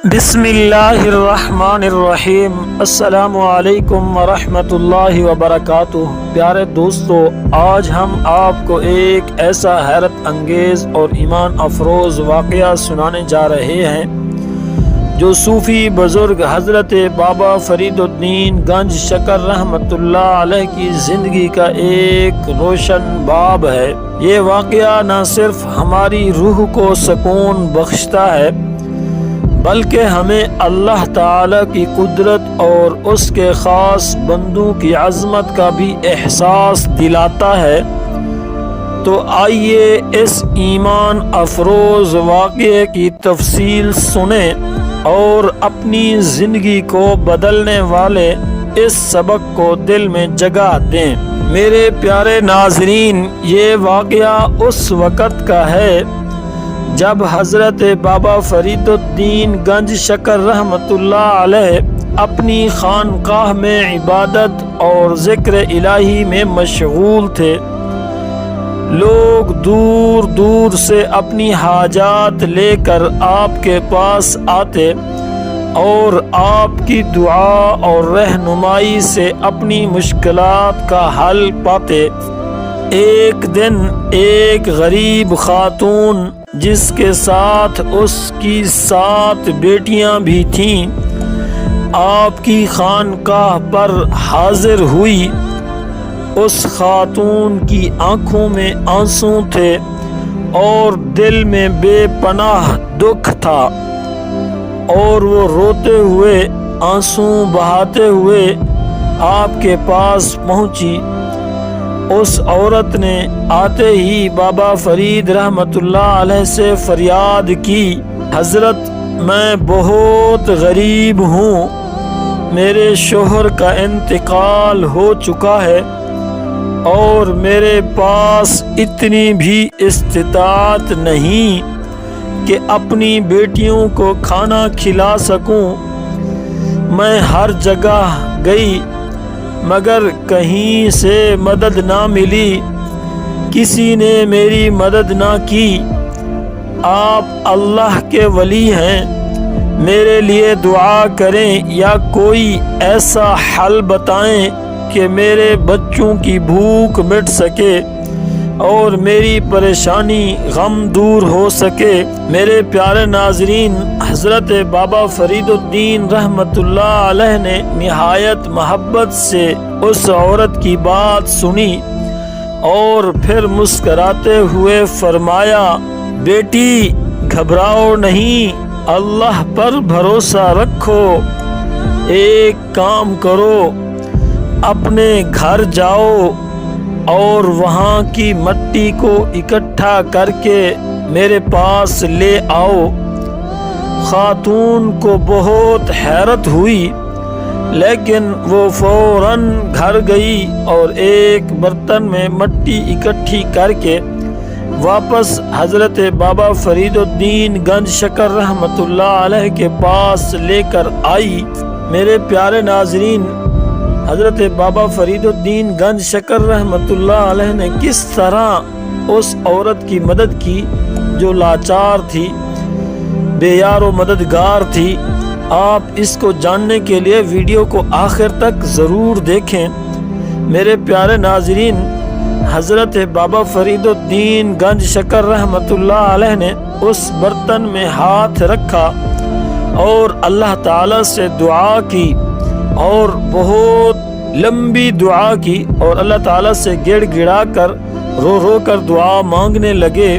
بسم اللہ الرحمن الرحیم۔ السلام علیکم ورحمۃ اللہ وبرکاتہ۔ پیارے دوستو، آج ہم آپ کو ایک ایسا حیرت انگیز اور ایمان افروز واقعہ سنانے جا رہے ہیں جو صوفی بزرگ حضرت بابا فرید الدین گنج شکر رحمۃ اللہ علیہ کی زندگی کا ایک روشن باب ہے۔ یہ واقعہ نہ صرف ہماری روح کو سکون بخشتا ہے بلکہ ہمیں اللہ تعالی کی قدرت اور اس کے خاص بندوں کی عظمت کا بھی احساس دلاتا ہے۔ تو آئیے اس ایمان افروز واقعے کی تفصیل سنیں اور اپنی زندگی کو بدلنے والے اس سبق کو دل میں جگہ دیں۔ میرے پیارے ناظرین، یہ واقعہ اس وقت کا ہے جب حضرت بابا فرید الدین گنج شکر رحمۃ اللہ علیہ اپنی خانقاہ میں عبادت اور ذکر الہی میں مشغول تھے۔ لوگ دور دور سے اپنی حاجات لے کر آپ کے پاس آتے اور آپ کی دعا اور رہنمائی سے اپنی مشکلات کا حل پاتے۔ ایک دن ایک غریب خاتون جس کے ساتھ اس کی 7 بیٹیاں بھی تھیں آپ کی خانقاہ پر حاضر ہوئی۔ اس خاتون کی آنکھوں میں آنسو تھے اور دل میں بے پناہ دکھ تھا، اور وہ روتے ہوئے آنسو بہاتے ہوئے آپ کے پاس پہنچی۔ اس عورت نے آتے ہی بابا فرید رحمۃ اللہ علیہ سے فریاد کی، حضرت میں بہت غریب ہوں، میرے شوہر کا انتقال ہو چکا ہے اور میرے پاس اتنی بھی استطاعت نہیں کہ اپنی بیٹیوں کو کھانا کھلا سکوں۔ میں ہر جگہ گئی مگر کہیں سے مدد نہ ملی، کسی نے میری مدد نہ کی۔ آپ اللہ کے ولی ہیں، میرے لیے دعا کریں یا کوئی ایسا حل بتائیں کہ میرے بچوں کی بھوک مٹ سکے اور میری پریشانی غم دور ہو سکے۔ میرے پیارے ناظرین، حضرت بابا فرید الدین رحمۃ اللہ علیہ نے نہایت محبت سے اس عورت کی بات سنی اور پھر مسکراتے ہوئے فرمایا، بیٹی گھبراؤ نہیں، اللہ پر بھروسہ رکھو۔ ایک کام کرو، اپنے گھر جاؤ اور وہاں کی مٹی کو اکٹھا کر کے میرے پاس لے آؤ۔ خاتون کو بہت حیرت ہوئی، لیکن وہ فوراً گھر گئی اور ایک برتن میں مٹی اکٹھی کر کے واپس حضرت بابا فرید الدین گنج شکر رحمۃ اللہ علیہ کے پاس لے کر آئی۔ میرے پیارے ناظرین، حضرت بابا فرید الدین گنج شکر رحمۃ اللہ علیہ نے کس طرح اس عورت کی مدد کی جو لاچار تھی، بے یار و مددگار تھی۔ آپ اس کو جاننے کے لیے ویڈیو کو آخر تک ضرور دیکھیں۔ میرے پیارے ناظرین، حضرت بابا فرید الدین گنج شکر رحمۃ اللہ علیہ نے اس برتن میں ہاتھ رکھا اور اللہ تعالی سے دعا کی اور بہت لمبی دعا کی، اور اللہ تعالیٰ سے گڑ گڑا کر رو رو کر دعا مانگنے لگے۔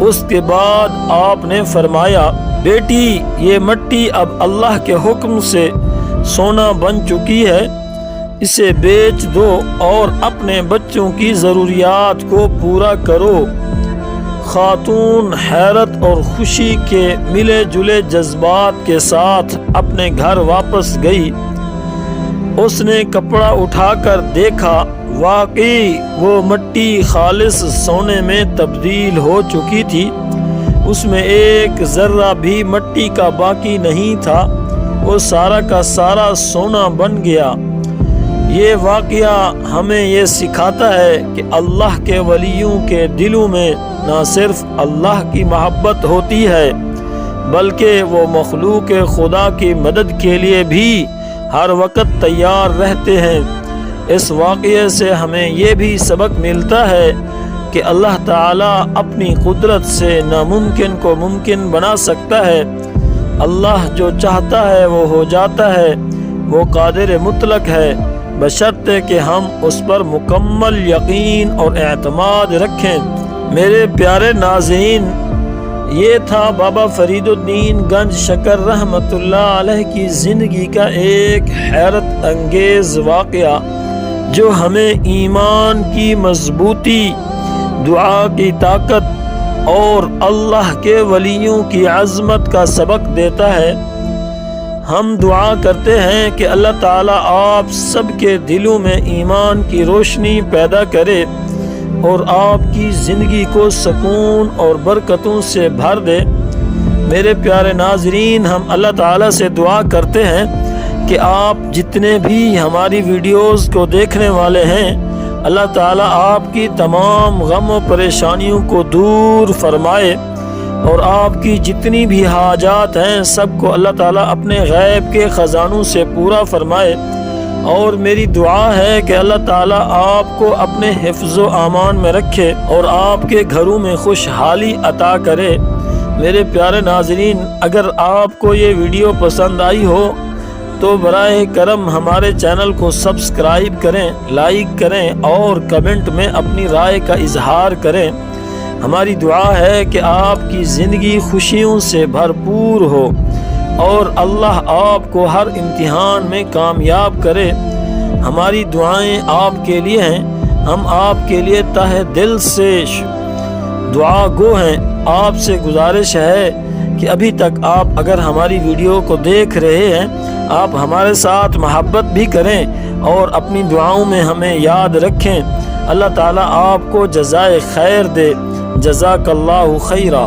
اس کے بعد آپ نے فرمایا، بیٹی یہ مٹی اب اللہ کے حکم سے سونا بن چکی ہے، اسے بیچ دو اور اپنے بچوں کی ضروریات کو پورا کرو۔ خاتون حیرت اور خوشی کے ملے جلے جذبات کے ساتھ اپنے گھر واپس گئی۔ اس نے کپڑا اٹھا کر دیکھا، واقعی وہ مٹی خالص سونے میں تبدیل ہو چکی تھی، اس میں ایک ذرہ بھی مٹی کا باقی نہیں تھا، وہ سارا کا سارا سونا بن گیا۔ یہ واقعہ ہمیں یہ سکھاتا ہے کہ اللہ کے ولیوں کے دلوں میں نہ صرف اللہ کی محبت ہوتی ہے بلکہ وہ مخلوق خدا کی مدد کے لیے بھی ہر وقت تیار رہتے ہیں۔ اس واقعے سے ہمیں یہ بھی سبق ملتا ہے کہ اللہ تعالیٰ اپنی قدرت سے ناممکن کو ممکن بنا سکتا ہے۔ اللہ جو چاہتا ہے وہ ہو جاتا ہے، وہ قادر مطلق ہے، بشرطے کہ ہم اس پر مکمل یقین اور اعتماد رکھیں۔ میرے پیارے ناظرین، یہ تھا بابا فرید الدین گنج شکر رحمۃ اللہ علیہ کی زندگی کا ایک حیرت انگیز واقعہ جو ہمیں ایمان کی مضبوطی، دعا کی طاقت اور اللہ کے ولیوں کی عظمت کا سبق دیتا ہے۔ ہم دعا کرتے ہیں کہ اللہ تعالیٰ آپ سب کے دلوں میں ایمان کی روشنی پیدا کرے اور آپ کی زندگی کو سکون اور برکتوں سے بھر دے۔ میرے پیارے ناظرین، ہم اللہ تعالیٰ سے دعا کرتے ہیں کہ آپ جتنے بھی ہماری ویڈیوز کو دیکھنے والے ہیں، اللہ تعالیٰ آپ کی تمام غم و پریشانیوں کو دور فرمائے اور آپ کی جتنی بھی حاجات ہیں سب کو اللہ تعالیٰ اپنے غیب کے خزانوں سے پورا فرمائے۔ اور میری دعا ہے کہ اللہ تعالیٰ آپ کو اپنے حفظ و امان میں رکھے اور آپ کے گھروں میں خوشحالی عطا کرے۔ میرے پیارے ناظرین، اگر آپ کو یہ ویڈیو پسند آئی ہو تو براہ کرم ہمارے چینل کو سبسکرائب کریں، لائک کریں اور کمنٹ میں اپنی رائے کا اظہار کریں۔ ہماری دعا ہے کہ آپ کی زندگی خوشیوں سے بھرپور ہو اور اللہ آپ کو ہر امتحان میں کامیاب کرے۔ ہماری دعائیں آپ کے لیے ہیں، ہم آپ کے لیے تہہ دل سے دعا گو ہیں۔ آپ سے گزارش ہے کہ ابھی تک آپ اگر ہماری ویڈیو کو دیکھ رہے ہیں، آپ ہمارے ساتھ محبت بھی کریں اور اپنی دعاؤں میں ہمیں یاد رکھیں۔ اللہ تعالیٰ آپ کو جزائے خیر دے۔ جزاک اللہ خیرہ۔